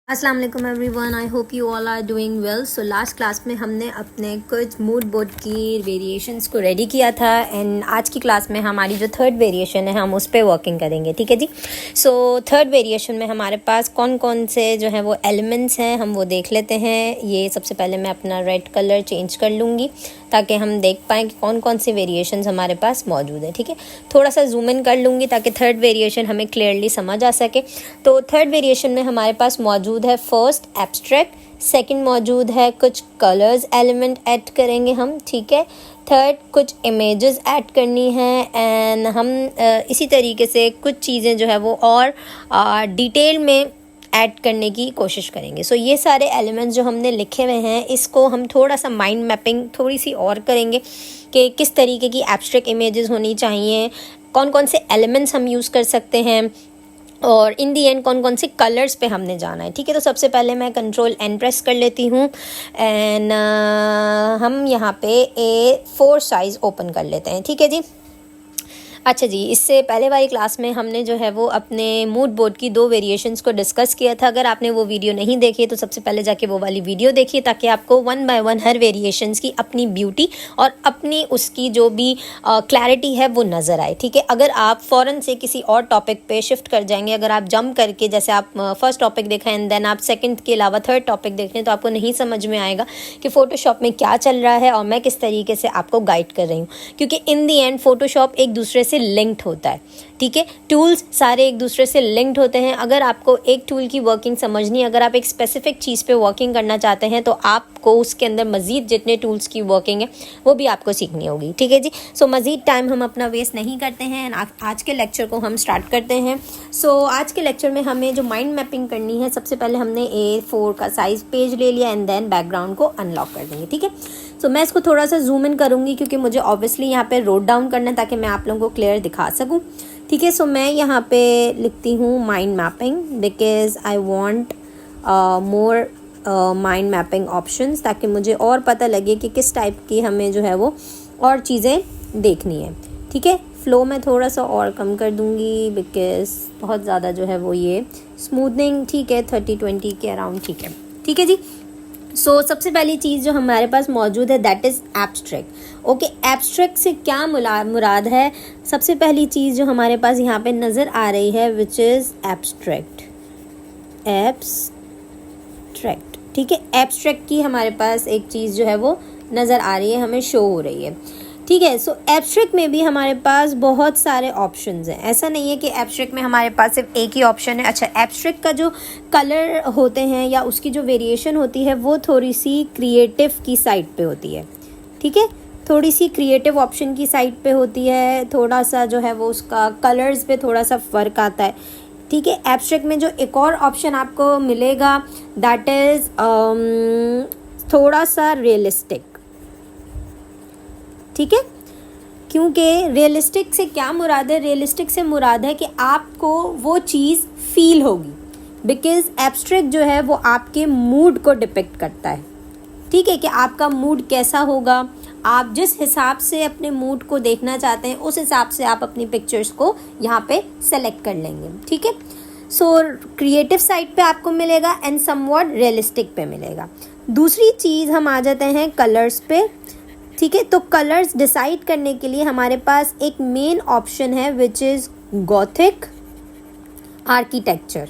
अस्सलाम वालेकुम everyone, I hope you all are doing well. So last class में हमने अपने कुछ मूड बोर्ड की वेरिएशंस को रेडी किया था एंड आज की क्लास में हमारी जो थर्ड वेरिएशन है हम उस पर वर्किंग करेंगे। ठीक है जी। सो थर्ड वेरिएशन में हमारे पास कौन कौन से जो है वो एलिमेंट्स हैं हम वो देख लेते हैं। ये सबसे पहले मैं अपना रेड कलर चेंज कर लूँगी ताकि हम देख पाएँ कि कौन कौन सी वेरिएशंस हमारे पास मौजूद है। ठीक है, थोड़ा सा जूम इन कर लूँगी ताकि थर्ड वेरिएशन हमें क्लियरली समझ आ सके। तो थर्ड वेरिएशन में हमारे पास मौजूद है फर्स्ट एब्स्ट्रैक्ट, सेकंड मौजूद है कुछ कलर्स एलिमेंट ऐड करेंगे हम। ठीक है, थर्ड कुछ इमेजेस ऐड करनी है एंड हम इसी तरीके से कुछ चीज़ें जो है वो और डिटेल में ऐड करने की कोशिश करेंगे। सो ये सारे एलिमेंट्स जो हमने लिखे हुए हैं इसको हम थोड़ा सा माइंड मैपिंग थोड़ी सी और करेंगे कि किस तरीके की एब्स्ट्रैक्ट इमेजेस होनी चाहिए, कौन कौन से एलिमेंट्स हम यूज़ कर सकते हैं और इन दी एंड कौन कौन से कलर्स पे हमने जाना है। ठीक है, तो सबसे पहले मैं Ctrl+N प्रेस कर लेती हूँ एंड हम यहाँ पे A4 साइज़ ओपन कर लेते हैं। ठीक है जी। अच्छा जी, इससे पहले वाली क्लास में हमने जो है वो अपने मूड बोर्ड की दो वेरिएशंस को डिस्कस किया था। अगर आपने वो वीडियो नहीं देखी तो सबसे पहले जाके वो वाली वीडियो देखिए ताकि आपको one by one her variations की अपनी ब्यूटी और अपनी उसकी जो भी क्लैरिटी है वो नज़र आए। ठीक है, अगर आप फ़ौरन से किसी और टॉपिक पे शिफ्ट कर जाएंगे, अगर आप जंप करके जैसे आप फर्स्ट टॉपिक देखा एंड देन आप सेकेंड के अलावा थर्ड टॉपिक देख रहे हैं तो आपको नहीं समझ में आएगा कि फ़ोटोशॉप में क्या चल रहा है और मैं किस तरीके से आपको गाइड कर रही हूँ, क्योंकि इन दी एंड फ़ोटोशॉप एक दूसरे से लिंक्ड होता है। ठीक है, टूल्स सारे एक दूसरे से लिंक्ड होते हैं। अगर आपको एक टूल की वर्किंग समझनी है, अगर आप एक स्पेसिफिक चीज़ पे वर्किंग करना चाहते हैं तो आपको उसके अंदर मज़ीद जितने टूल्स की वर्किंग है वो भी आपको सीखनी होगी। ठीक है जी। सो मज़ीद टाइम हम अपना वेस्ट नहीं करते हैं, आज के लेक्चर को हम स्टार्ट करते हैं। सो आज के लेक्चर में हमें जो माइंड मैपिंग करनी है, सबसे पहले हमने A4 का साइज़ पेज ले लिया एंड देन बैकग्राउंड को अनलॉक कर देंगे। ठीक है, सो मैं इसको थोड़ा सा जूम इन करूँगी क्योंकि मुझे ऑब्वियसली यहाँ पे रोट डाउन करना है ताकि मैं आप लोगों को क्लियर दिखा सकूँ। ठीक है, सो मैं यहाँ पे लिखती हूँ mind mapping because I want more mind mapping options, ताकि मुझे और पता लगे कि किस टाइप की हमें जो है वो और चीज़ें देखनी है। ठीक है, फ्लो में थोड़ा सा और कम कर दूँगी बिकॉज बहुत ज़्यादा जो है वो ये स्मूथनिंग ठीक है 30-20 के अराउंड। ठीक है, ठीक है जी। सो सबसे पहली चीज़ जो हमारे पास मौजूद है that is abstract. Okay, abstract से क्या मुराद है? सबसे पहली चीज़ जो हमारे पास यहाँ पे नज़र आ रही है विच इज़ एब्स्ट्रैक्ट। ठीक है, एब्स्ट्रैक्ट की हमारे पास एक चीज़ जो है वो नज़र आ रही है, हमें शो हो रही है। ठीक है, सो एब्स्ट्रैक्ट में भी हमारे पास बहुत सारे ऑप्शंस हैं। ऐसा नहीं है कि एब्स्ट्रैक्ट में हमारे पास सिर्फ एक ही ऑप्शन है। अच्छा, एब्स्ट्रैक्ट का जो कलर होते हैं या उसकी जो वेरिएशन होती है वो थोड़ी सी क्रिएटिव की साइड पे होती है। ठीक है, थोड़ी सी क्रिएटिव ऑप्शन की साइड पे होती है, थोड़ा सा जो है वो उसका कलर्स पे थोड़ा सा फ़र्क आता है। ठीक है, एब्स्ट्रैक्ट में जो एक और ऑप्शन आपको मिलेगा दैट इज़ थोड़ा सा रियलिस्टिक। ठीक है, क्योंकि रियलिस्टिक से क्या मुराद है? रियलिस्टिक से मुराद है कि आपको वो चीज़ फील होगी, बिकॉज एब्स्ट्रैक्ट जो है वो आपके मूड को डिपिक्ट करता है। ठीक है, कि आपका मूड कैसा होगा, आप जिस हिसाब से अपने मूड को देखना चाहते हैं उस हिसाब से आप अपनी पिक्चर्स को यहाँ पे सेलेक्ट कर लेंगे। ठीक है, सो क्रिएटिव साइड पे आपको मिलेगा एंड समवॉट रियलिस्टिक पे मिलेगा। दूसरी चीज़ हम आ जाते हैं कलर्स पे। ठीक है, तो कलर्स डिसाइड करने के लिए हमारे पास एक मेन ऑप्शन है विच इज़ गॉथिक आर्किटेक्चर।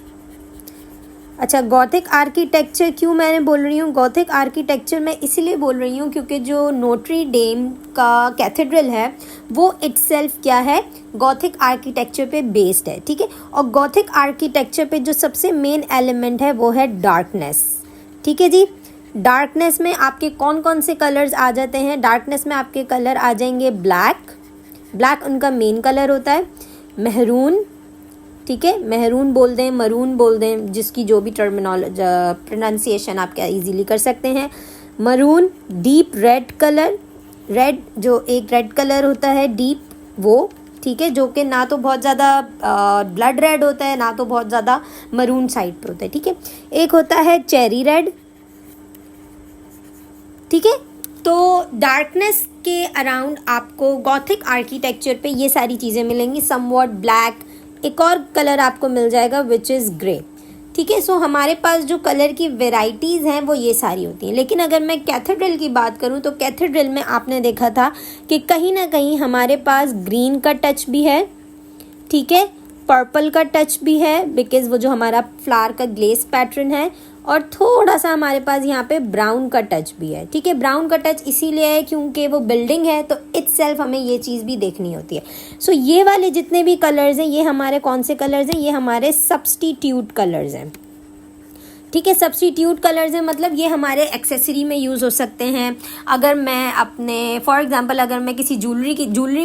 अच्छा, गॉथिक आर्किटेक्चर क्यों मैंने बोल रही हूँ? गॉथिक आर्किटेक्चर मैं इसलिए बोल रही हूँ क्योंकि जो नोट्री डेम का कैथेड्रल है वो इटसेल्फ क्या है, गॉथिक आर्किटेक्चर पे बेस्ड है। ठीक है, और गॉथिक आर्किटेक्चर पे जो सबसे मेन एलिमेंट है वो है डार्कनेस। ठीक है जी, डार्कनेस में आपके कौन कौन से कलर्स आ जाते हैं? डार्कनेस में आपके कलर आ जाएंगे ब्लैक उनका मेन कलर होता है, मेहरून। ठीक है, मेहरून बोल दें, मरून बोल दें, जिसकी जो भी टर्मिनोलॉजी प्रोनाउंसिएशन आप क्या इजीली कर सकते हैं। Maroon, deep red colour, red जो एक रेड कलर होता है डीप वो। ठीक है, जो कि ना तो बहुत ज़्यादा ब्लड रेड होता है ना तो बहुत ज़्यादा मरून साइड पे होता है। ठीक है, एक होता है चेरी रेड। ठीक है, तो डार्कनेस के अराउंड आपको गॉथिक आर्किटेक्चर पे ये सारी चीज़ें मिलेंगी, समवॉट ब्लैक। एक और कलर आपको मिल जाएगा विच इज़ ग्रे। ठीक है। सो हमारे पास जो कलर की वेराइटीज़ हैं वो ये सारी होती हैं। लेकिन अगर मैं कैथेड्रल की बात करूँ तो कैथेड्रल में आपने देखा था कि कहीं ना कहीं हमारे पास ग्रीन का टच भी है, ठीक है, पर्पल का टच भी है बिकॉज वो जो हमारा फ्लावर का ग्लेस पैटर्न है, और थोड़ा सा हमारे पास यहाँ पे ब्राउन का टच भी है, ठीक है। ब्राउन का टच इसीलिए है क्योंकि वो बिल्डिंग है तो इटसेल्फ हमें ये चीज़ भी देखनी होती है। सो ये वाले जितने भी कलर्स हैं ये हमारे कौन से कलर्स हैं, ये हमारे सब्स्टिट्यूट कलर्स हैं, ठीक है। सब्स्टिट्यूट कलर्स हैं मतलब ये हमारे एक्सेसरी में यूज़ हो सकते हैं। अगर मैं अपने फॉर एग्जांपल अगर मैं किसी ज्वेलरी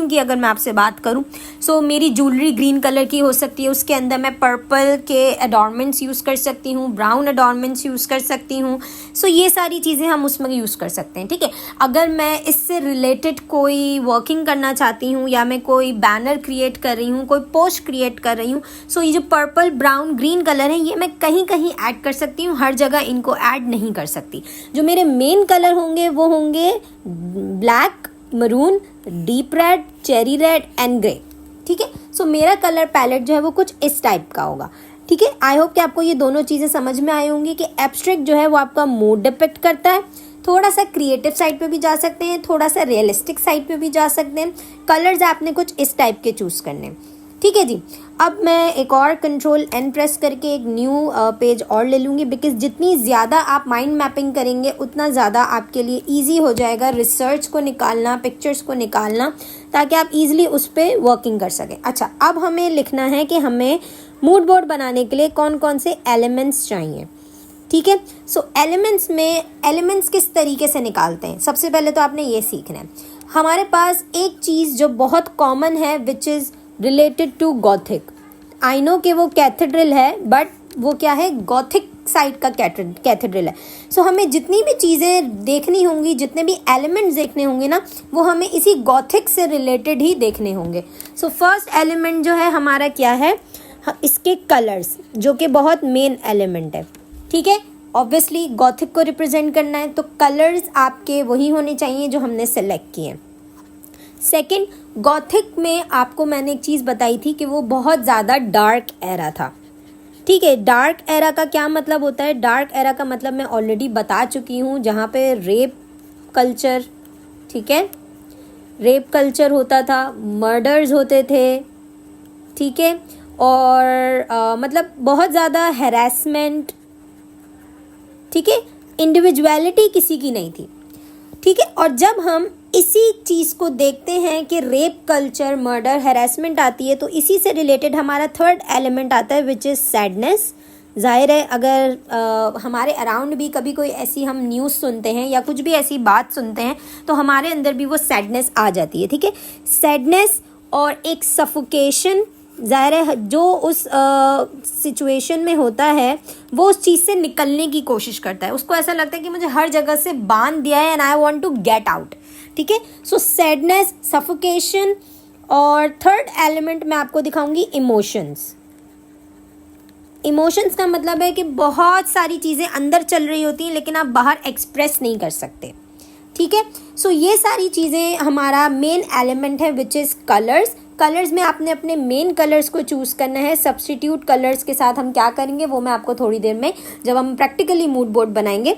की अगर मैं आपसे बात करूं, सो मेरी ज्वेलरी ग्रीन कलर की हो सकती है, उसके अंदर मैं पर्पल के एडॉर्नमेंट्स यूज़ कर सकती हूँ, ब्राउन एडॉर्नमेंट्स यूज़ कर सकती हूँ। सो ये सारी चीज़ें हम उसमें यूज़ कर सकते हैं, ठीक है। अगर मैं इससे रिलेटेड कोई वर्किंग करना चाहती हूँ या मैं कोई बैनर क्रिएट कर रही हूँ, कोई पोस्ट क्रिएट कर रही हूँ, सो ये जो पर्पल ब्राउन ग्रीन कलर है ये मैं कहीं कहीं ऐड कर सकती हूँ, हर जगह इनको ऐड नहीं कर सकती। जो मेरे मेन कलर होंगे वो होंगे black, maroon, deep red, cherry red and grey, ठीक है। सो मेरा कलर पैलेट जो है वो कुछ इस टाइप का होगा, ठीक है। आई होप कि आपको ये दोनों चीज़ें समझ में आई होंगी कि एब्स्ट्रैक्ट जो है वो आपका मूड डिपेक्ट करता है, थोड़ा सा क्रिएटिव साइड पे भी जा सकते हैं, थोड़ा सा रियलिस्टिक साइड पे भी जा सकते हैं। कलर्स आपने कुछ इस टाइप के चूज़ करने, ठीक है जी। अब मैं एक और कंट्रोल एन प्रेस करके एक न्यू पेज और ले लूँगी बिकॉज जितनी ज़्यादा आप माइंड मैपिंग करेंगे उतना ज़्यादा आपके लिए इजी हो जाएगा रिसर्च को निकालना, पिक्चर्स को निकालना, ताकि आप इजीली उस पर वर्किंग कर सकें। अच्छा, अब हमें लिखना है कि हमें मूड बोर्ड बनाने के लिए कौन कौन से एलिमेंट्स चाहिए, ठीक है। सो एलिमेंट्स किस तरीके से निकालते हैं, सबसे पहले तो आपने ये सीखना है। हमारे पास एक चीज़ जो बहुत कॉमन है which is related to Gothic. I know कि वो कैथेड्रल है बट वो क्या है, गॉथिक साइड का कैथेड्रल है। सो हमें जितनी भी चीज़ें देखनी होंगी, जितने भी एलिमेंट्स देखने होंगे ना, वो हमें इसी गॉथिक से रिलेटेड ही देखने होंगे। सो फर्स्ट एलिमेंट जो है हमारा क्या है, इसके कलर्स, जो कि बहुत मेन एलिमेंट है, ठीक है। ऑब्वियसली गॉथिक को रिप्रेजेंट करना है तो कलर्स आपके वही होने चाहिए जो हमने सेलेक्ट किए हैं। सेकंड, गॉथिक में आपको मैंने एक चीज़ बताई थी कि वो बहुत ज़्यादा डार्क एरा था, ठीक है। डार्क एरा का क्या मतलब होता है, डार्क एरा का मतलब मैं ऑलरेडी बता चुकी हूँ, जहाँ पे रेप कल्चर, ठीक है, रेप कल्चर होता था, मर्डर्स होते थे, ठीक है, और मतलब बहुत ज़्यादा हैरेसमेंट, ठीक है, इंडिविजुअलिटी किसी की नहीं थी, ठीक है। और जब हम इसी चीज़ को देखते हैं कि रेप कल्चर, मर्डर, हैरेसमेंट आती है, तो इसी से रिलेटेड हमारा थर्ड एलिमेंट आता है विच इज़ सैडनेस। जाहिर है अगर हमारे अराउंड भी कभी कोई ऐसी हम न्यूज़ सुनते हैं या कुछ भी ऐसी बात सुनते हैं तो हमारे अंदर भी वो सैडनेस आ जाती है, ठीक है। सैडनेस और एक सफोकेशन, ज़ाहिर है जो उस सिचुएशन में होता है वो उस चीज़ से निकलने की कोशिश करता है, उसको ऐसा लगता है कि मुझे हर जगह से बांध दिया है and I want to get out, ठीक है। सो सैडनेस, सफोकेशन, और थर्ड एलिमेंट मैं आपको दिखाऊंगी इमोशंस। इमोशंस का मतलब है कि बहुत सारी चीज़ें अंदर चल रही होती हैं लेकिन आप बाहर एक्सप्रेस नहीं कर सकते, ठीक है। सो ये सारी चीज़ें हमारा मेन एलिमेंट है विच इज़ कलर्स। कलर्स में आपने अपने मेन कलर्स को चूज़ करना है। सब्स्टिट्यूट कलर्स के साथ हम क्या करेंगे वो मैं आपको थोड़ी देर में जब हम प्रैक्टिकली मूड बोर्ड बनाएंगे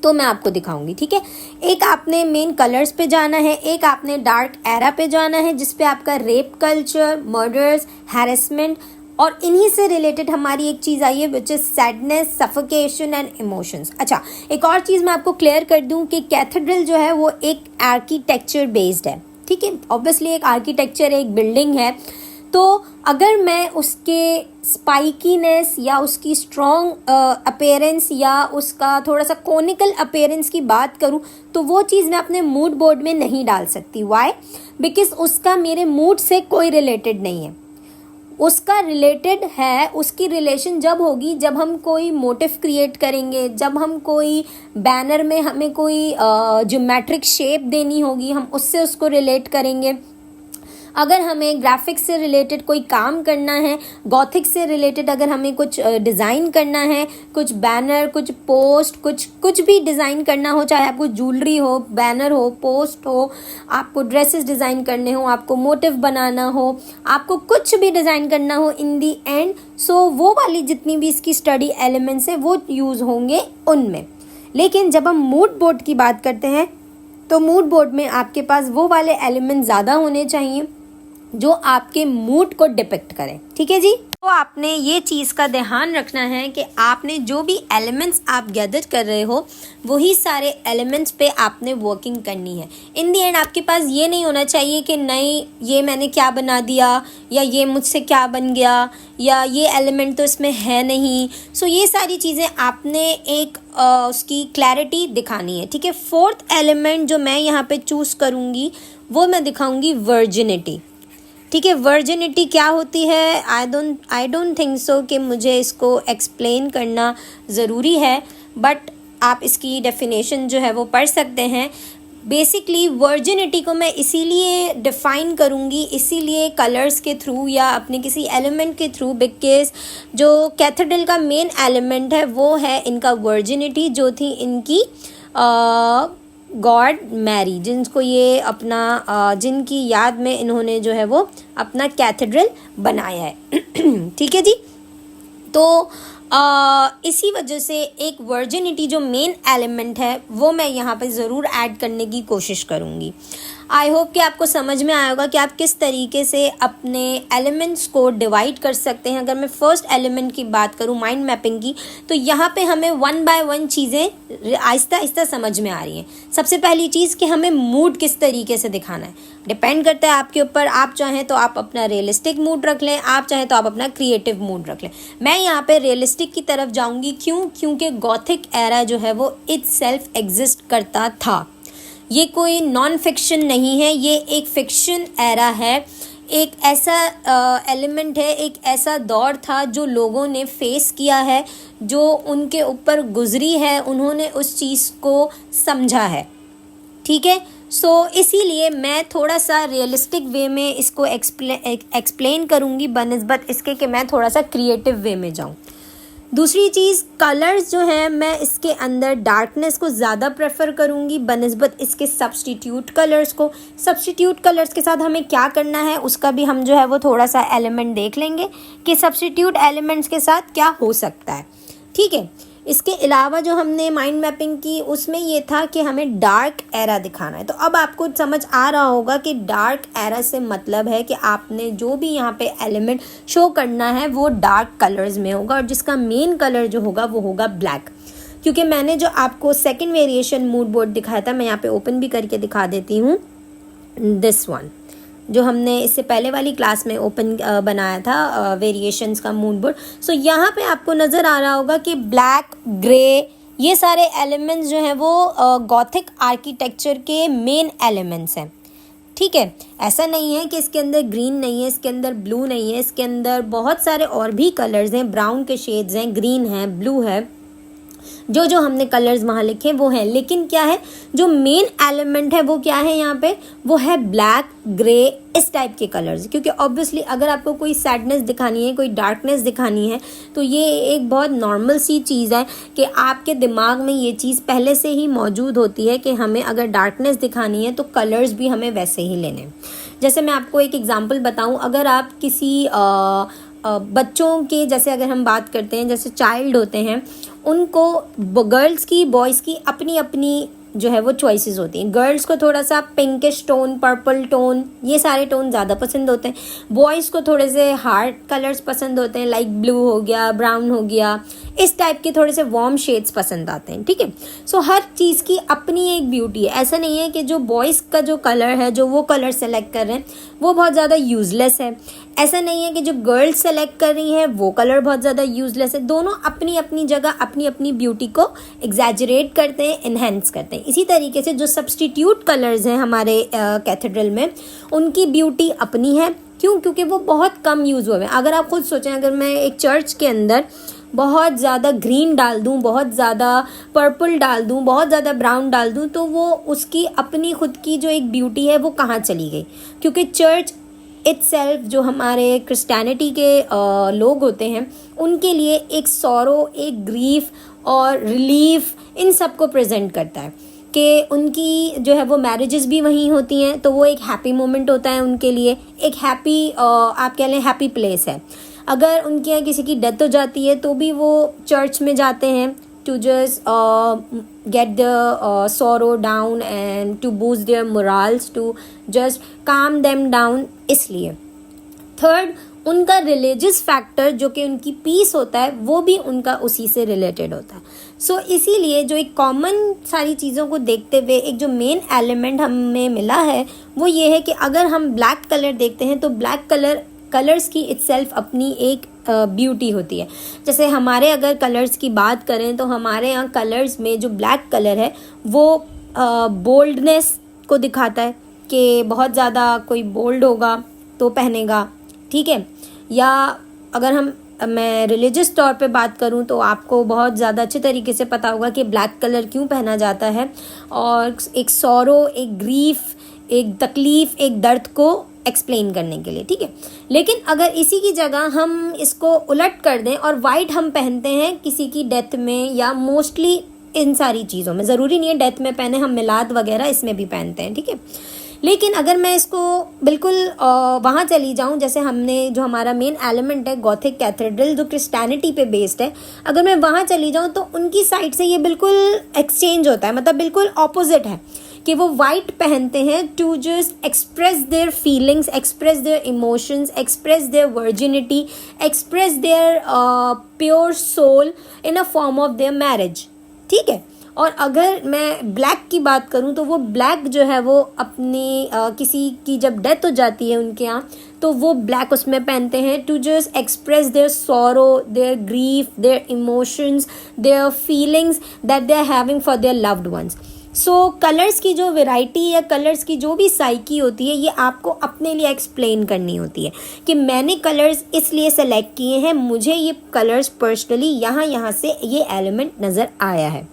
तो मैं आपको दिखाऊंगी, ठीक है। एक आपने मेन कलर्स पे जाना है, एक आपने डार्क एरा पे जाना है जिस पे आपका रेप कल्चर, मर्डर्स, हैरेसमेंट, और इन्हीं से रिलेटेड हमारी एक चीज़ आई है which is sadness, suffocation and emotions. अच्छा, एक और चीज़ मैं आपको क्लियर कर दूं कि कैथेड्रल जो है वो एक आर्किटेक्चर बेस्ड है, ठीक है। ऑब्वियसली एक आर्किटेक्चर है, एक बिल्डिंग है, तो अगर मैं उसके स्पाइकीनेस या उसकी स्ट्रॉन्ग अपीयरेंस या उसका थोड़ा सा कोनिकल अपीयरेंस की बात करूं तो वो चीज़ मैं अपने मूड बोर्ड में नहीं डाल सकती। वाई? बिकॉज उसका मेरे मूड से कोई रिलेटेड नहीं है। उसका रिलेटेड है, उसकी रिलेशन जब होगी जब हम कोई मोटिव क्रिएट करेंगे, जब हम कोई बैनर में हमें कोई ज्योमेट्रिक शेप देनी होगी, हम उससे उसको रिलेट करेंगे। अगर हमें ग्राफिक्स से रिलेटेड कोई काम करना है, गॉथिक से रिलेटेड अगर हमें कुछ डिज़ाइन करना है, कुछ बैनर, कुछ पोस्ट, कुछ भी डिज़ाइन करना हो, चाहे आपको ज्वेलरी हो, बैनर हो, पोस्ट हो, आपको ड्रेसेस डिज़ाइन करने हो, आपको मोटिव बनाना हो, आपको कुछ भी डिज़ाइन करना हो इन दी एंड, सो वो वाली जितनी भी इसकी स्टडी एलिमेंट्स है वो यूज़ होंगे उनमें। लेकिन जब हम मूड बोर्ड की बात करते हैं तो मूड बोर्ड में आपके पास वो वाले एलिमेंट ज़्यादा होने चाहिए जो आपके मूड को डिपिक्ट करें। ठीक है जी। तो आपने ये चीज़ का ध्यान रखना है कि आपने जो भी एलिमेंट्स आप गैदर कर रहे हो वही सारे एलिमेंट्स पे आपने वर्किंग करनी है। इन दी एंड आपके पास ये नहीं होना चाहिए कि नहीं ये मैंने क्या बना दिया, या ये मुझसे क्या बन गया, या ये एलिमेंट तो इसमें है नहीं। सो ये सारी चीज़ें आपने एक उसकी क्लैरिटी दिखानी है। ठीक है। फोर्थ एलिमेंट जो मैं यहाँ पे चूज़ करूँगी वो मैं दिखाऊँगी वर्जिनिटी। ठीक है। वर्जिनिटी क्या होती है? आई डोंट थिंक सो कि मुझे इसको एक्सप्लेन करना ज़रूरी है, बट आप इसकी डेफिनेशन जो है वो पढ़ सकते हैं। बेसिकली वर्जिनिटी को मैं इसीलिए डिफ़ाइन करूँगी, इसीलिए कलर्स के थ्रू या अपने किसी एलिमेंट के थ्रू, बिकॉज जो कैथेड्रल का मेन एलिमेंट है वो है इनका वर्जिनिटी, जो थी इनकी गॉड मैरी, जिनको ये अपना जिनकी याद में इन्होंने जो है वो अपना कैथेड्रल बनाया है। ठीक है जी। तो इसी वजह से एक वर्जिनिटी जो मेन एलिमेंट है वो मैं यहाँ पे ज़रूर ऐड करने की कोशिश करूँगी। आई होप कि आपको समझ में आया होगा कि आप किस तरीके से अपने एलिमेंट्स को डिवाइड कर सकते हैं। अगर मैं फर्स्ट एलिमेंट की बात करूँ माइंड मैपिंग की, तो यहाँ पे हमें वन बाय वन चीज़ें आहिस्ता आहिस्ता समझ में आ रही हैं। सबसे पहली चीज़ कि हमें मूड किस तरीके से दिखाना है, डिपेंड करता है आपके ऊपर। आप चाहें तो आप अपना रियलिस्टिक मूड रख लें, आप चाहें तो आप अपना क्रिएटिव मूड रख लें। मैं यहाँ पे रियलिस्टिक की तरफ जाऊँगी। क्योंकि गॉथिक एरा जो है वो इटसेल्फ एग्जिस्ट करता था। ये कोई नॉन फिक्शन नहीं है, ये एक फिक्शन एरा है। एक ऐसा एलिमेंट है, एक ऐसा दौर था जो लोगों ने फेस किया है, जो उनके ऊपर गुजरी है, उन्होंने उस चीज़ को समझा है। ठीक है। सो इसीलिए मैं थोड़ा सा रियलिस्टिक वे में इसको एक्सप्लेन करूँगी बनिस्बत इसके कि मैं थोड़ा सा क्रिएटिव वे में जाऊँ। दूसरी चीज़, कलर्स जो है मैं इसके अंदर डार्कनेस को ज़्यादा प्रेफर करूँगी बनिस्बत इसके सब्स्टिट्यूट कलर्स को। सब्स्टिट्यूट कलर्स के साथ हमें क्या करना है उसका भी हम जो है वो थोड़ा सा एलिमेंट देख लेंगे कि सब्स्टिट्यूट एलिमेंट्स के साथ क्या हो सकता है। ठीक है। इसके अलावा जो हमने माइंड मैपिंग की उसमें ये था कि हमें डार्क एरा दिखाना है। तो अब आपको समझ आ रहा होगा कि डार्क एरा से मतलब है कि आपने जो भी यहाँ पे एलिमेंट शो करना है वो डार्क कलर्स में होगा, और जिसका मेन कलर जो होगा वो होगा ब्लैक। क्योंकि मैंने जो आपको सेकेंड वेरिएशन मूड बोर्ड दिखाया था, मैं यहाँ पे ओपन भी करके दिखा देती हूँ, दिस वन जो हमने इससे पहले वाली क्लास में ओपन बनाया था वेरिएशंस का मूड बोर्ड। सो यहाँ पे आपको नज़र आ रहा होगा कि ब्लैक, ग्रे, ये सारे एलिमेंट्स जो हैं वो गॉथिक आर्किटेक्चर के मेन एलिमेंट्स हैं। ठीक है। ऐसा नहीं है कि इसके अंदर ग्रीन नहीं है, इसके अंदर ब्लू नहीं है, इसके अंदर बहुत सारे और भी कलर्स हैं, ब्राउन के शेड्स हैं, ग्रीन है, ब्लू है, जो हमने कलर्स वहाँ लिखे वो हैं। लेकिन क्या है, जो मेन एलिमेंट है वो क्या है यहाँ पे, वो है ब्लैक, ग्रे, इस टाइप के कलर्स। क्योंकि ऑब्वियसली अगर आपको कोई सैडनेस दिखानी है, कोई डार्कनेस दिखानी है, तो ये एक बहुत नॉर्मल सी चीज़ है कि आपके दिमाग में ये चीज़ पहले से ही मौजूद होती है कि हमें अगर डार्कनेस दिखानी है तो कलर्स भी हमें वैसे ही लेने। जैसे मैं आपको एक एग्जाम्पल बताऊँ, अगर आप किसी बच्चों के, जैसे अगर हम बात करते हैं, जैसे चाइल्ड होते हैं, उनको गर्ल्स की, बॉयज़ की अपनी अपनी जो है वो चॉइसेस होती हैं। गर्ल्स को थोड़ा सा पिंकिश टोन, पर्पल टोन, ये सारे टोन ज़्यादा पसंद होते हैं। बॉयज़ को थोड़े से हार्ड कलर्स पसंद होते हैं, लाइक ब्लू हो गया, ब्राउन हो गया, इस टाइप के थोड़े से वार्म शेड्स पसंद आते हैं। ठीक है। सो हर चीज़ की अपनी एक ब्यूटी है। ऐसा नहीं है कि जो बॉयज़ का जो कलर है, जो वो कलर सेलेक्ट कर रहे हैं वो बहुत ज़्यादा यूज़लेस है। ऐसा नहीं है कि जो गर्ल्स सेलेक्ट कर रही हैं वो कलर बहुत ज़्यादा यूज़लेस है। दोनों अपनी अपनी जगह अपनी अपनी ब्यूटी को एग्जैजरेट करते हैं, इन्हेंस करते हैं। इसी तरीके से जो सब्स्टिट्यूट कलर्स हैं हमारे कैथेड्रल में, उनकी ब्यूटी अपनी है। क्यों? क्योंकि वो बहुत कम यूज़ हुए हैं। अगर आप खुद सोचें, अगर मैं एक चर्च के अंदर बहुत ज़्यादा ग्रीन डाल दूँ, बहुत ज़्यादा पर्पल डाल दूँ, बहुत ज़्यादा ब्राउन डाल दूँ, तो वो उसकी अपनी खुद की जो एक ब्यूटी है वो कहाँ चली गई? क्योंकि चर्च इटसेल्फ जो हमारे क्रिश्चियनिटी के लोग होते हैं उनके लिए एक सॉरो, एक ग्रीफ और रिलीफ, इन सब को प्रेजेंट करता है कि उनकी जो है वो मैरिजेस भी वहीं होती हैं, तो वो एक हैप्पी मोमेंट होता है उनके लिए, एक हैप्पी आप कह लें हैप्पी प्लेस है। अगर उनके यहाँ किसी की डेथ हो जाती है तो भी वो चर्च में जाते हैं to just get the sorrow down and to boost their morals, to just calm them down। इसलिए थर्ड, उनका रिलीजियस फैक्टर जो कि उनकी पीस होता है वो भी उनका उसी से रिलेटेड होता है। सो इसीलिए जो एक कॉमन सारी चीज़ों को देखते हुए एक जो मेन एलिमेंट हमें मिला है वो ये है कि अगर हम ब्लैक कलर देखते हैं तो ब्लैक कलर्स की इटसेल्फ अपनी एक ब्यूटी होती है। जैसे हमारे अगर कलर्स की बात करें तो हमारे यहाँ कलर्स में जो ब्लैक कलर है वो बोल्डनेस को दिखाता है कि बहुत ज़्यादा कोई बोल्ड होगा तो पहनेगा, ठीक है। या अगर मैं रिलीजियस तौर पे बात करूं तो आपको बहुत ज़्यादा अच्छे तरीके से पता होगा कि ब्लैक कलर क्यों पहना जाता है, और एक सॉरो, एक ग्रीफ, एक तकलीफ़, एक दर्द को एक्सप्लेन करने के लिए, ठीक है। लेकिन अगर इसी की जगह हम इसको उलट कर दें और वाइट हम पहनते हैं किसी की डेथ में या मोस्टली इन सारी चीज़ों में, ज़रूरी नहीं है डेथ में पहने, हम मिलाद वगैरह इसमें भी पहनते हैं, ठीक है। लेकिन अगर मैं इसको बिल्कुल वहाँ चली जाऊँ, जैसे हमने जो हमारा मेन एलिमेंट है गॉथिक कैथेड्रल जो क्रिश्चियनिटी पे बेस्ड है, अगर मैं वहाँ चली जाऊँ तो उनकी साइड से ये बिल्कुल एक्सचेंज होता है, मतलब बिल्कुल ऑपोजिट है कि वो वाइट पहनते हैं to just express their feelings, express their emotions, express their virginity, express their pure soul in a form of their marriage, ठीक है। और अगर मैं ब्लैक की बात करूं तो वो ब्लैक जो है वो अपनी किसी की जब डेथ हो जाती है उनके यहाँ तो वो ब्लैक उसमें पहनते हैं to just express their sorrow, their grief, their emotions, their feelings that they are having for their loved ones. So colours की जो वैरायटी या कलर्स की जो भी साइकी होती है ये आपको अपने लिए एक्सप्लेन करनी होती है कि मैंने कलर्स इसलिए सेलेक्ट किए हैं, मुझे ये कलर्स पर्सनली यहाँ से ये एलिमेंट नज़र आया है,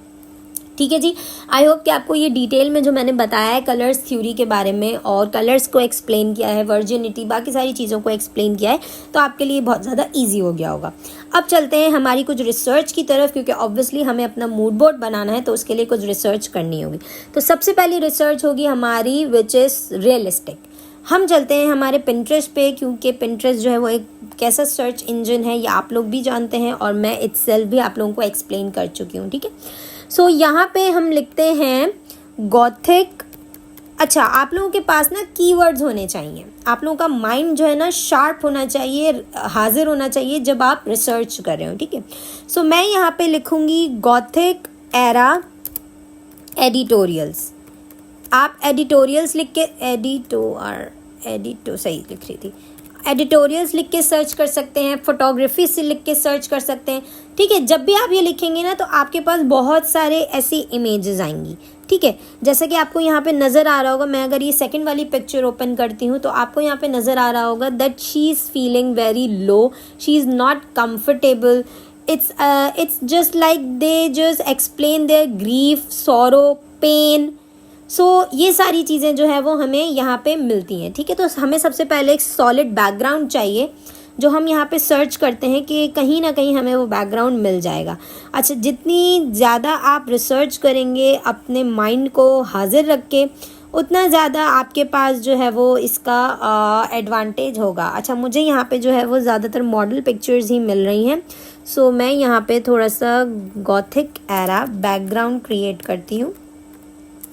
ठीक है जी। आई होप कि आपको ये डिटेल में जो मैंने बताया है कलर्स थ्योरी के बारे में और कलर्स को एक्सप्लेन किया है, वर्जिनिटी, बाकी सारी चीज़ों को एक्सप्लेन किया है, तो आपके लिए बहुत ज़्यादा इजी हो गया होगा। अब चलते हैं हमारी कुछ रिसर्च की तरफ, क्योंकि ऑब्वियसली हमें अपना मूड बोर्ड बनाना है तो उसके लिए कुछ रिसर्च करनी होगी। तो सबसे पहली रिसर्च होगी हमारी विच इज़ रियलिस्टिक। हम चलते हैं हमारे पिंटरेस्ट पे, क्योंकि पिंटरेस्ट जो है वो एक कैसा सर्च इंजन है ये आप लोग भी जानते हैं और मैं इटसेल्फ भी आप लोगों को एक्सप्लेन कर चुकी हूँ, ठीक है। सो यहाँ पे हम लिखते हैं गॉथिक। अच्छा, आप लोगों के पास ना कीवर्ड्स होने चाहिए, आप लोगों का माइंड जो है ना शार्प होना चाहिए, हाजिर होना चाहिए जब आप रिसर्च कर रहे हो, ठीक है। सो मैं यहाँ पे लिखूँगी गॉथिक एरा एडिटोरियल्स। आप एडिटोरियल्स लिख के एडिटो सही लिख रही थी, एडिटोरियल्स लिख के सर्च कर सकते हैं, फोटोग्राफी से लिख के सर्च कर सकते हैं, ठीक है। जब भी आप ये लिखेंगे ना तो आपके पास बहुत सारे ऐसी इमेजेस आएंगी, ठीक है। जैसे कि आपको यहाँ पे नज़र आ रहा होगा, मैं अगर ये सेकंड वाली पिक्चर ओपन करती हूँ तो आपको यहाँ पे नज़र आ रहा होगा that she is feeling very low, she is not comfortable, it's just like they just explain their grief, sorrow, pain। सो ये सारी चीज़ें जो है वो हमें यहाँ पे मिलती हैं, ठीक है। तो हमें सबसे पहले एक सॉलिड बैकग्राउंड चाहिए जो हम यहाँ पे सर्च करते हैं कि कहीं ना कहीं हमें वो बैकग्राउंड मिल जाएगा। अच्छा, जितनी ज़्यादा आप रिसर्च करेंगे अपने माइंड को हाजिर रख के उतना ज़्यादा आपके पास जो है वो इसका एडवांटेज होगा। अच्छा, मुझे यहाँ पे जो है वो ज़्यादातर मॉडल पिक्चर्स ही मिल रही हैं, सो मैं यहाँ पे थोड़ा सा गॉथिक एरा बैकग्राउंड क्रिएट करती हूँ,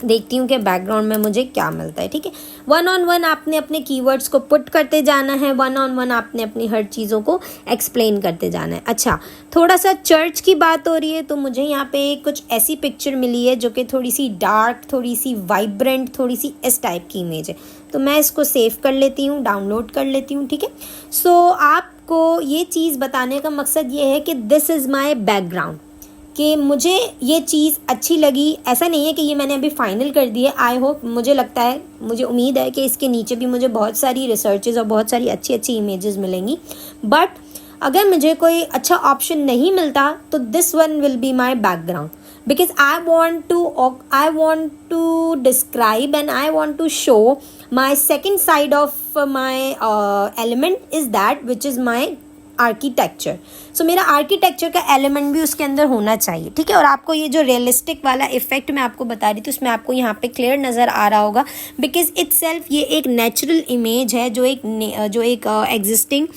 देखती हूँ कि बैकग्राउंड में मुझे क्या मिलता है, ठीक है। 1 on 1 आपने अपने कीवर्ड्स को पुट करते जाना है, 1 on 1 आपने अपनी हर चीज़ों को एक्सप्लेन करते जाना है। अच्छा, थोड़ा सा चर्च की बात हो रही है तो मुझे यहाँ पे कुछ ऐसी पिक्चर मिली है जो कि थोड़ी सी डार्क, थोड़ी सी वाइब्रेंट, थोड़ी सी इस टाइप की इमेज है, तो मैं इसको सेव कर लेती हूँ, डाउनलोड कर लेती हूँ, ठीक है। सो आपको ये चीज़ बताने का मकसद ये है कि दिस इज़ माई बैकग्राउंड, कि मुझे ये चीज़ अच्छी लगी। ऐसा नहीं है कि ये मैंने अभी फाइनल कर दी है, आई होप, मुझे लगता है, मुझे उम्मीद है कि इसके नीचे भी मुझे बहुत सारी रिसर्चेज और बहुत सारी अच्छी अच्छी इमेजेस मिलेंगी। बट अगर मुझे कोई अच्छा ऑप्शन नहीं मिलता तो this one will be my background, because I want to describe and I want to show my second side of of my element is that which is my architecture. So मेरा architecture का element भी उसके अंदर होना चाहिए, ठीक है. और आपको ये जो रियलिस्टिक वाला इफेक्ट मैं आपको बता रही थी उसमें आपको यहाँ पे क्लियर नज़र आ रहा होगा, बिकॉज इट्सेल्फ ये एक नेचुरल इमेज है जो एक एग्जिस्टिंग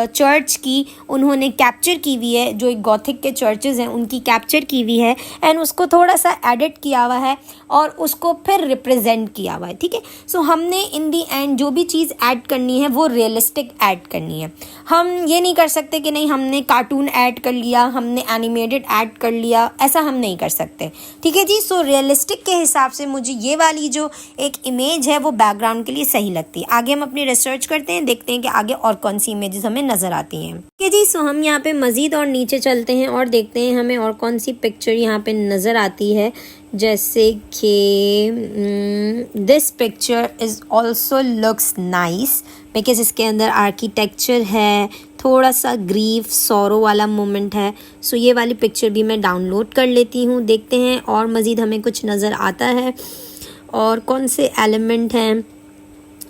चर्च की उन्होंने कैप्चर की हुई है, जो एक गॉथिक के चर्चेज़ हैं उनकी कैप्चर की हुई है, एंड उसको थोड़ा सा एडिट किया हुआ है और उसको फिर रिप्रेजेंट किया हुआ है, ठीक है. सो हमने इन दी एंड जो भी चीज़ ऐड करनी है वो रियलिस्टिक ऐड करनी है. हम ये नहीं कर सकते कि नहीं हमने कार्टून ऐड कर लिया, हमने एनिमेटेड ऐड कर लिया, ऐसा हम नहीं कर सकते, ठीक है जी. सो रियलिस्टिक के हिसाब से मुझे ये वाली जो एक इमेज है वो बैकग्राउंड के लिए सही लगती है. आगे हम अपनी रिसर्च करते हैं, देखते हैं कि आगे और कौन सी इमेजेस हमें नज़र आती हैं, ठीक है जी. सो हम यहाँ पे मज़ीद और नीचे चलते हैं और देखते हैं हमें और कौन सी पिक्चर यहाँ पे नज़र आती है. जैसे कि this picture is also looks nice because इसके अंदर आर्किटेक्चर है, थोड़ा सा ग्रीफ सॉरो वाला मोमेंट है. सो ये वाली पिक्चर भी मैं डाउनलोड कर लेती हूँ. देखते हैं और मज़ीद हमें कुछ नज़र आता है और कौन से एलिमेंट हैं.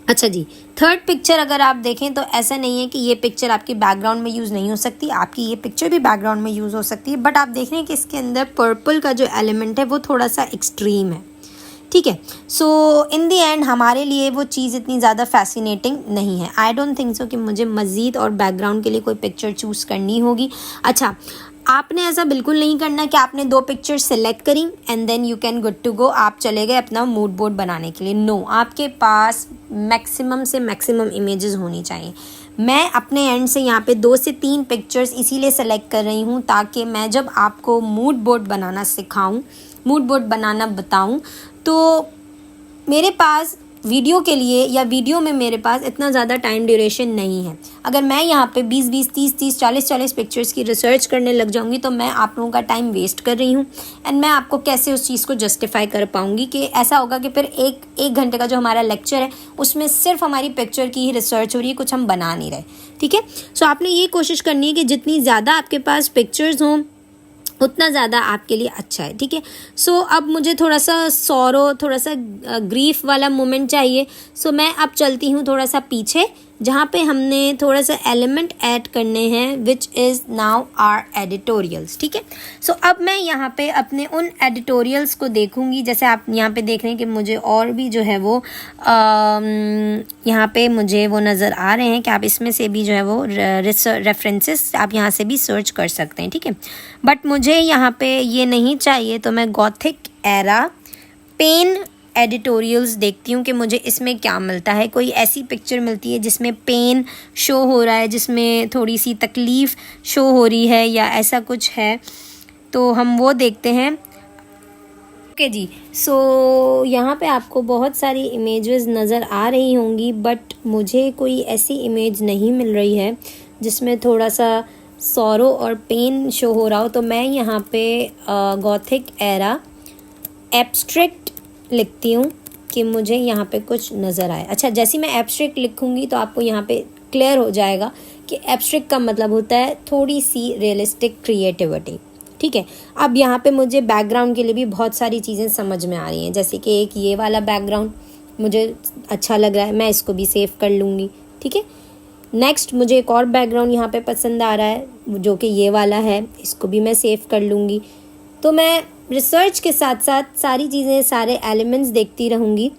अच्छा जी, थर्ड पिक्चर अगर आप देखें तो ऐसा नहीं है कि ये पिक्चर आपकी बैकग्राउंड में यूज़ नहीं हो सकती, आपकी ये पिक्चर भी बैकग्राउंड में यूज़ हो सकती है. बट आप देख रहे हैं कि इसके अंदर पर्पल का जो एलिमेंट है वो थोड़ा सा एक्सट्रीम है, ठीक है. सो इन दी एंड हमारे लिए वो चीज़ इतनी ज़्यादा फैसिनेटिंग नहीं है. आई डोंट थिंक सो कि मुझे मज़ीद और बैकग्राउंड के लिए कोई पिक्चर चूज़ करनी होगी. अच्छा, आपने ऐसा बिल्कुल नहीं करना कि आपने 2 पिक्चर सेलेक्ट करी and then you can good to go, आप चले गए अपना मूड बोर्ड बनाने के लिए. नो, आपके पास मैक्सिमम से मैक्सिमम इमेजेस होनी चाहिए. मैं अपने एंड से यहाँ पे 2 से 3 पिक्चर्स इसीलिए सेलेक्ट कर रही हूँ ताकि मैं जब आपको मूड बोर्ड बनाना सिखाऊँ, मूड बोर्ड बनाना बताऊँ, तो मेरे पास वीडियो के लिए या वीडियो में मेरे पास इतना ज़्यादा टाइम ड्यूरेशन नहीं है. अगर मैं यहाँ पे 20-20, 30-30, 40-40 पिक्चर्स की रिसर्च करने लग जाऊँगी तो मैं आप लोगों का टाइम वेस्ट कर रही हूँ. एंड मैं आपको कैसे उस चीज़ को जस्टिफाई कर पाऊँगी कि ऐसा होगा कि फिर एक घंटे का जो हमारा लेक्चर है उसमें सिर्फ हमारी पिक्चर की ही रिसर्च हो रही है, कुछ हम बना नहीं रहे, ठीक है. सो आपने ये कोशिश करनी है कि जितनी ज़्यादा आपके पास पिक्चर्स हों उतना ज़्यादा आपके लिए अच्छा है, ठीक है. सो अब मुझे थोड़ा सा सॉरो, थोड़ा सा ग्रीफ वाला मोमेंट चाहिए. सो मैं अब चलती हूँ थोड़ा सा पीछे जहाँ पे हमने थोड़ा सा एलिमेंट ऐड करने हैं which is now our editorials, ठीक है. सो अब मैं यहाँ पे अपने उन एडिटोरियल्स को देखूँगी. जैसे आप यहाँ पे देख रहे हैं कि मुझे और भी जो है वो यहाँ पे मुझे वो नज़र आ रहे हैं कि आप इसमें से भी जो है वो रेफरेंसेस आप यहाँ से भी सर्च कर सकते हैं, ठीक है. बट मुझे यहाँ पे ये नहीं चाहिए, तो मैं गॉथिक एरा पेन एडिटोरियल्स देखती हूँ कि मुझे इसमें क्या मिलता है. कोई ऐसी पिक्चर मिलती है जिसमें पेन शो हो रहा है, जिसमें थोड़ी सी तकलीफ़ शो हो रही है या ऐसा कुछ है, तो हम वो देखते हैं. ओके जी. सो यहाँ पे आपको बहुत सारी इमेजेस नज़र आ रही होंगी बट मुझे कोई ऐसी इमेज नहीं मिल रही है जिसमें थोड़ा सा सॉरो और पेन शो हो रहा हो. तो मैं यहाँ पे गॉथिक एरा एब्स्ट्रैक्ट लिखती हूँ कि मुझे यहाँ पे कुछ नज़र आए. अच्छा, जैसे मैं एब्स्ट्रैक्ट लिखूँगी तो आपको यहाँ पे क्लियर हो जाएगा कि एब्स्ट्रैक्ट का मतलब होता है थोड़ी सी रियलिस्टिक क्रिएटिविटी, ठीक है. अब यहाँ पे मुझे बैकग्राउंड के लिए भी बहुत सारी चीज़ें समझ में आ रही हैं. जैसे कि एक ये वाला बैकग्राउंड मुझे अच्छा लग रहा है, मैं इसको भी सेव कर लूँगी, ठीक है. नेक्स्ट मुझे एक और बैकग्राउंड यहाँ पे पसंद आ रहा है जो कि ये वाला है, इसको भी मैं सेव कर लूँगी. तो मैं रिसर्च के साथ साथ सारी चीज़ें, सारे एलिमेंट्स देखती रहूँगी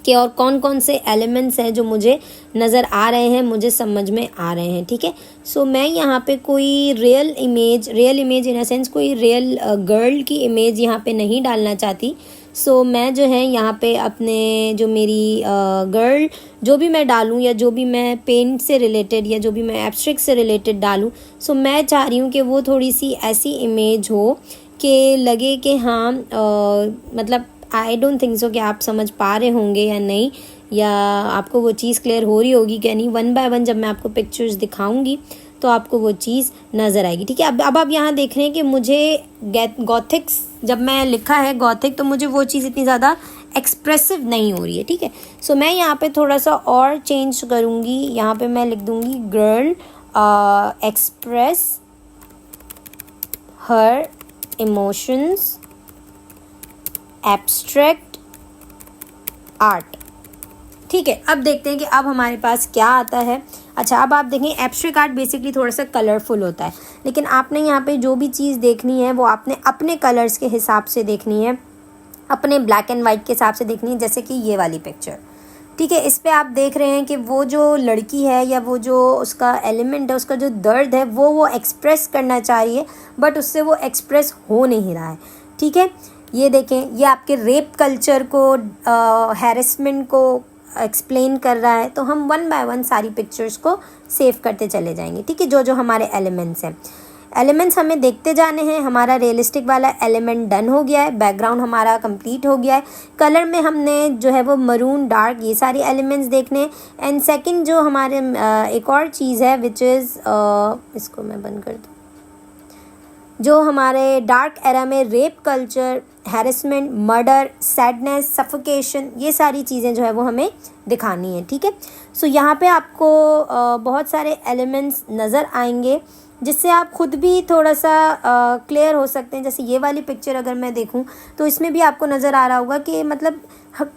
कि और कौन कौन से एलिमेंट्स हैं जो मुझे नज़र आ रहे हैं, मुझे समझ में आ रहे हैं, ठीक है. सो मैं यहाँ पे कोई real image in a sense कोई रियल गर्ल की इमेज यहाँ पे नहीं डालना चाहती. सो मैं जो है यहाँ पे अपने जो मेरी गर्ल जो भी मैं डालूँ या जो भी मैं पेंट से रिलेटेड या जो भी मैं एब्स्ट्रैक्ट से रिलेटेड डालूँ, सो मैं चाह रही हूँ कि वो थोड़ी सी ऐसी इमेज हो कि लगे कि हाँ मतलब आई डोंट थिंक सो कि आप समझ पा रहे होंगे या नहीं, या आपको वो चीज़ क्लियर हो रही होगी कि नहीं. 1 बाय 1 जब मैं आपको पिक्चर्स दिखाऊंगी तो आपको वो चीज़ नज़र आएगी, ठीक है. अब आप यहाँ देख रहे हैं कि मुझे गॉथिक्स जब मैं लिखा है गॉथिक तो मुझे वो चीज़ इतनी ज़्यादा एक्सप्रेसिव नहीं हो रही है, ठीक है. सो मैं यहाँ पे थोड़ा सा और चेंज करूँगी. यहाँ पे मैं लिख दूँगी girl express her emotions abstract art, ठीक है, अब देखते हैं कि अब हमारे पास क्या आता है। अच्छा, अब आप देखें एब्स्ट्रैक्ट आर्ट बेसिकली थोड़ा सा कलरफुल होता है, लेकिन आपने यहाँ पे जो भी चीज़ देखनी है वो आपने अपने कलर्स के हिसाब से देखनी है, अपने ब्लैक एंड वाइट के हिसाब से देखनी है। जैसे कि ये वाली पिक्चर, ठीक है, इस पे आप देख रहे हैं कि वो जो लड़की है या वो जो उसका एलिमेंट है, उसका जो दर्द है वो एक्सप्रेस करना चाह रही है, बट उससे वो एक्सप्रेस हो नहीं रहा है। ठीक है, ये देखें, ये आपके रेप कल्चर को, हैरेसमेंट को एक्सप्लेन कर रहा है। तो हम वन बाय वन सारी पिक्चर्स को सेव करते चले जाएंगे। ठीक है, जो जो हमारे एलिमेंट्स हैं, एलिमेंट्स हमें देखते जाने हैं। हमारा रियलिस्टिक वाला एलिमेंट डन हो गया है, बैकग्राउंड हमारा कंप्लीट हो गया है। कलर में हमने जो है वो मरून, डार्क, ये सारे एलिमेंट्स देखने हैं। एंड सेकंड जो हमारे एक और चीज़ है विच इज़, इसको मैं बंद कर दूँ, जो हमारे डार्क एरा में rape culture, harassment, murder, sadness, suffocation, ये सारी चीज़ें जो है वो हमें दिखानी है। ठीक है, सो यहाँ पे आपको बहुत सारे एलिमेंट्स नज़र आएंगे जिससे आप खुद भी थोड़ा सा क्लियर हो सकते हैं। जैसे ये वाली पिक्चर अगर मैं देखूं तो इसमें भी आपको नज़र आ रहा होगा कि मतलब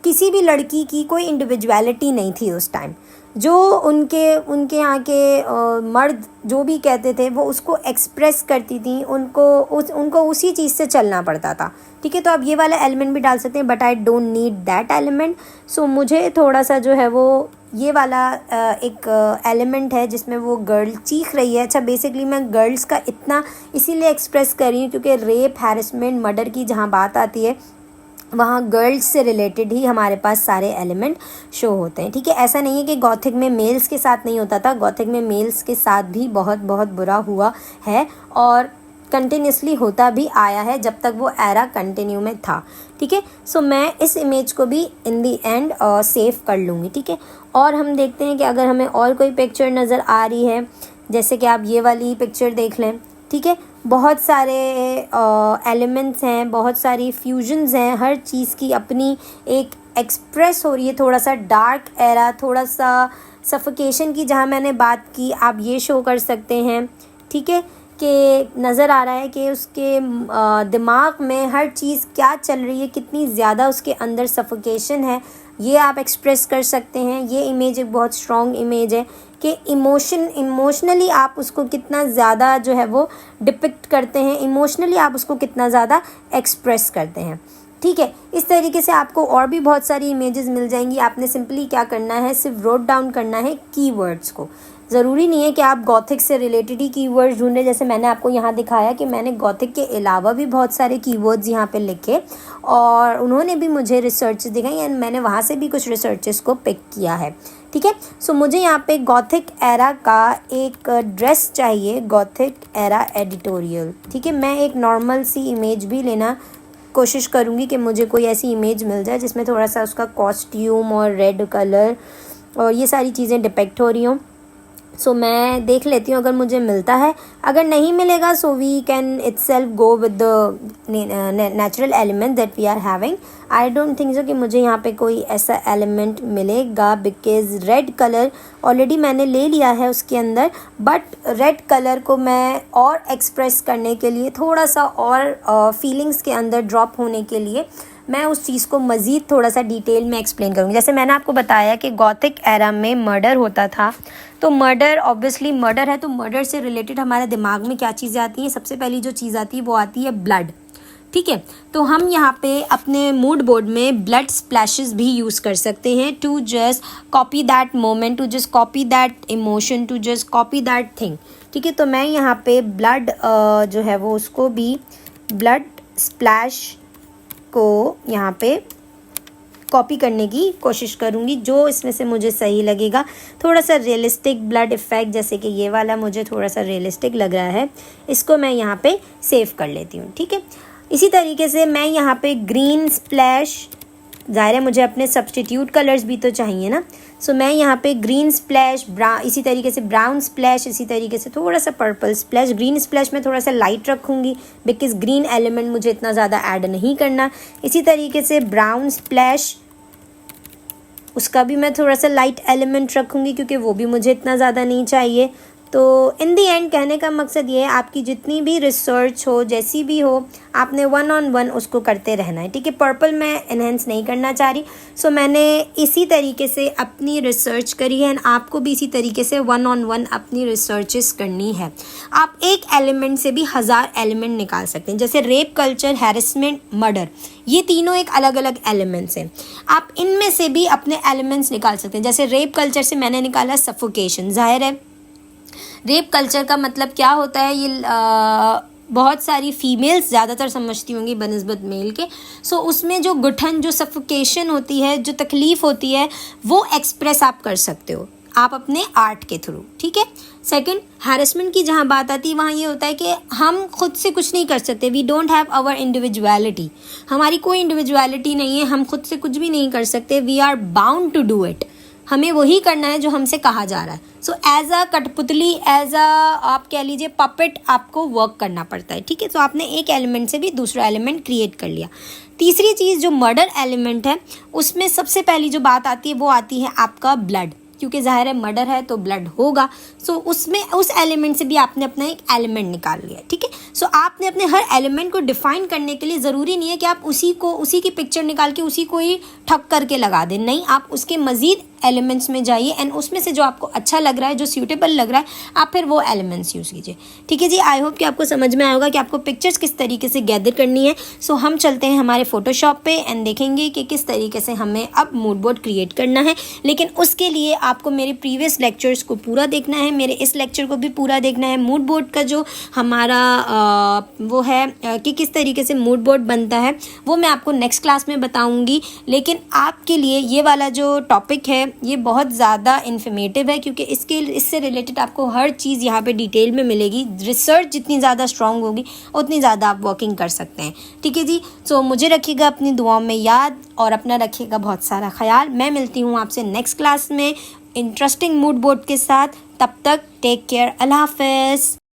किसी भी लड़की की कोई इंडिविजुअलिटी नहीं थी उस टाइम। जो उनके यहाँ के मर्द जो भी कहते थे वो उसको एक्सप्रेस करती थी, उनको उसी चीज़ से चलना पड़ता था। ठीक है, तो आप ये वाला एलिमेंट भी डाल सकते हैं, but I don't need that element. So मुझे थोड़ा सा जो है वो ये वाला एक एलिमेंट है जिसमें वो गर्ल चीख रही है। अच्छा, बेसिकली मैं गर्ल्स का इतना इसीलिए एक्सप्रेस कर रही हूँ क्योंकि रेप, हैरेसमेंट, मर्डर की जहाँ बात आती है वहाँ गर्ल्स से रिलेटेड ही हमारे पास सारे एलिमेंट शो होते हैं। ठीक है, ऐसा नहीं है कि गॉथिक में मेल्स के साथ नहीं होता था, गॉथिक में मेल्स के साथ भी बहुत बहुत बुरा हुआ है और कंटिन्यूसली होता भी आया है जब तक वो एरा कंटिन्यू में था। ठीक है, सो मैं इस इमेज को भी इन दी एंड सेव कर लूँगी। ठीक है, और हम देखते हैं कि अगर हमें और कोई पिक्चर नज़र आ रही है, जैसे कि आप ये वाली पिक्चर देख लें। ठीक है, बहुत सारे एलिमेंट्स हैं, बहुत सारी फ्यूजन्स हैं, हर चीज़ की अपनी एक एक्सप्रेस हो रही है। थोड़ा सा डार्क एरा, थोड़ा सा सफोकेशन की जहाँ मैंने बात की, आप ये शो कर सकते हैं। ठीक है, कि नज़र आ रहा है कि उसके दिमाग में हर चीज़ क्या चल रही है, कितनी ज़्यादा उसके अंदर सफोकेशन है, ये आप एक्सप्रेस कर सकते हैं। ये इमेज एक बहुत स्ट्रॉन्ग इमेज है कि इमोशनली आप उसको कितना ज़्यादा जो है वो डिपिक्ट करते हैं, इमोशनली आप उसको कितना ज़्यादा एक्सप्रेस करते हैं। ठीक है, इस तरीके से आपको और भी बहुत सारी इमेजेस मिल जाएंगी। आपने सिंपली क्या करना है, सिर्फ नोट डाउन करना है कीवर्ड्स को। ज़रूरी नहीं है कि आप गॉथिक से रिलेटेड ही कीवर्ड्स ढूंढें। जैसे मैंने आपको यहाँ दिखाया कि मैंने गॉथिक के अलावा भी बहुत सारे कीवर्ड्स यहाँ पे लिखे और उन्होंने भी मुझे रिसर्च दिखाई एंड मैंने वहाँ से भी कुछ रिसर्चेस को पिक किया है। ठीक है, सो मुझे यहाँ पे गॉथिक एरा का एक ड्रेस चाहिए, गॉथिक एरा एडिटोरियल। ठीक है, मैं एक नॉर्मल सी इमेज भी लेना कोशिश करूँगी कि मुझे कोई ऐसी इमेज मिल जाए जिसमें थोड़ा सा उसका कॉस्ट्यूम और रेड कलर और ये सारी चीज़ें डिपेक्ट हो रही हों। सो मैं देख लेती हूँ अगर मुझे मिलता है। अगर नहीं मिलेगा so we can itself go with the natural element that we are having. I don't think so कि मुझे यहाँ पे कोई ऐसा एलिमेंट मिलेगा बिकॉज रेड कलर ऑलरेडी मैंने ले लिया है उसके अंदर। बट रेड कलर को मैं और एक्सप्रेस करने के लिए, थोड़ा सा और फीलिंग्स के अंदर ड्रॉप होने के लिए मैं उस चीज़ को मज़ीद थोड़ा सा डिटेल में एक्सप्लेन करूँगी। जैसे मैंने आपको बताया कि गॉथिक एरा में मर्डर होता था, तो मर्डर ऑब्वियसली मर्डर है, तो मर्डर से रिलेटेड हमारे दिमाग में क्या चीज़ें आती हैं। सबसे पहली जो चीज़ आती है वो आती है ब्लड। ठीक है, तो हम यहाँ पे अपने मूड बोर्ड में ब्लड स्प्लैशेस भी यूज़ कर सकते हैं to just copy that moment, to just copy that emotion, to just copy that thing. ठीक है, तो मैं यहाँ पे ब्लड जो है वो उसको भी ब्लड स्प्लैश को यहाँ पे कॉपी करने की कोशिश करूँगी, जो इसमें से मुझे सही लगेगा। थोड़ा सा रियलिस्टिक ब्लड इफ़ेक्ट, जैसे कि ये वाला मुझे थोड़ा सा रियलिस्टिक लग रहा है, इसको मैं यहाँ पे सेव कर लेती हूँ। ठीक है, इसी तरीके से मैं यहाँ पे ग्रीन स्प्लैश, ज़ाहिर है मुझे अपने सब्स्टिट्यूट कलर्स भी तो चाहिए ना। सो मैं यहाँ पे ग्रीन स्प्लैश, इसी तरीके से ब्राउन स्प्लैश, इसी तरीके से थोड़ा सा पर्पल स्प्लैश। ग्रीन स्प्लैश में थोड़ा सा लाइट रखूँगी बिकॉज ग्रीन एलिमेंट मुझे इतना ज़्यादा ऐड नहीं करना। इसी तरीके से ब्राउन स्प्लैश, उसका भी मैं थोड़ा सा लाइट एलिमेंट रखूँगी क्योंकि वो भी मुझे इतना ज़्यादा नहीं चाहिए। तो इन दी एंड कहने का मकसद ये है, आपकी जितनी भी रिसर्च हो, जैसी भी हो, आपने 1-on-1 उसको करते रहना है, ठीक है। पर्पल मैं एनहेंस नहीं करना चाह रही, सो मैंने इसी तरीके से अपनी रिसर्च करी है एंड आपको भी इसी तरीके से 1-on-1 अपनी रिसर्चेस करनी है। आप एक एलिमेंट से भी 1000 एलिमेंट निकाल सकते हैं, जैसे रेप कल्चर, हैरेसमेंट, मर्डर, ये तीनों एक अलग अलग एलिमेंट्स हैं। आप इनमें से भी अपने एलिमेंट्स निकाल सकते हैं। जैसे रेप कल्चर से मैंने निकाला सफोकेशन। जाहिर है रेप कल्चर का मतलब क्या होता है, ये बहुत सारी फीमेल्स ज़्यादातर समझती होंगी बनिस्बत मेल के। सो उसमें जो गुठन, जो सफोकेशन होती है, जो तकलीफ़ होती है, वो एक्सप्रेस आप कर सकते हो आप अपने आर्ट के थ्रू, ठीक है। सेकंड, हैरेसमेंट की जहाँ बात आती है वहाँ ये होता है कि हम खुद से कुछ नहीं कर सकते, we don't have our individuality, हमारी कोई इंडिविजुअलिटी नहीं है, हम खुद से कुछ भी नहीं कर सकते, we are bound to do it, हमें वही करना है जो हमसे कहा जा रहा है। सो एज अ कठपुतली, एज अ आप कह लीजिए पपेट, आपको वर्क करना पड़ता है, ठीक है। तो आपने एक एलिमेंट से भी दूसरा एलिमेंट क्रिएट कर लिया। तीसरी चीज़ जो मर्डर एलिमेंट है, उसमें सबसे पहली जो बात आती है वो आती है आपका ब्लड, क्योंकि ज़ाहिर है मर्डर है तो ब्लड होगा। सो उसमें उस एलिमेंट से भी आपने अपना एक एलिमेंट निकाल लिया, ठीक है। सो आपने अपने हर एलिमेंट को डिफाइन करने के लिए ज़रूरी नहीं है कि आप उसी की पिक्चर निकाल के उसी को ही ठक करके लगा दें, नहीं, आप उसके मज़ीद एलिमेंट्स में जाइए एंड उसमें से जो आपको अच्छा लग रहा है, जो सूटेबल लग रहा है, आप फिर वो एलिमेंट्स यूज़ कीजिए, ठीक है जी। आई होप कि आपको समझ में आया होगा कि आपको पिक्चर्स किस तरीके से गैदर करनी है। सो हम चलते हैं हमारे फोटोशॉप पे एंड देखेंगे कि किस तरीके से हमें अब मूड बोर्ड क्रिएट करना है। लेकिन उसके लिए आपको मेरे प्रीवियस लेक्चर्स को पूरा देखना है, मेरे इस लेक्चर को भी पूरा देखना है। मूड बोर्ड का जो हमारा वो है कि किस तरीके से मूड बोर्ड बनता है, वो मैं आपको नेक्स्ट क्लास में बताऊँगी। लेकिन आपके लिए ये वाला जो टॉपिक है ये बहुत ज़्यादा इन्फॉर्मेटिव है, क्योंकि इससे रिलेटेड आपको हर चीज़ यहाँ पे डिटेल में मिलेगी। रिसर्च जितनी ज़्यादा स्ट्रॉन्ग होगी उतनी ज़्यादा आप वर्किंग कर सकते हैं, ठीक है जी। सो मुझे रखिएगा अपनी दुआओं में याद और अपना रखिएगा बहुत सारा ख्याल। मैं मिलती हूँ आपसे नेक्स्ट क्लास में इंटरेस्टिंग मूड बोर्ड के साथ। तब तक टेक केयर, अल्लाह हाफ़िज़।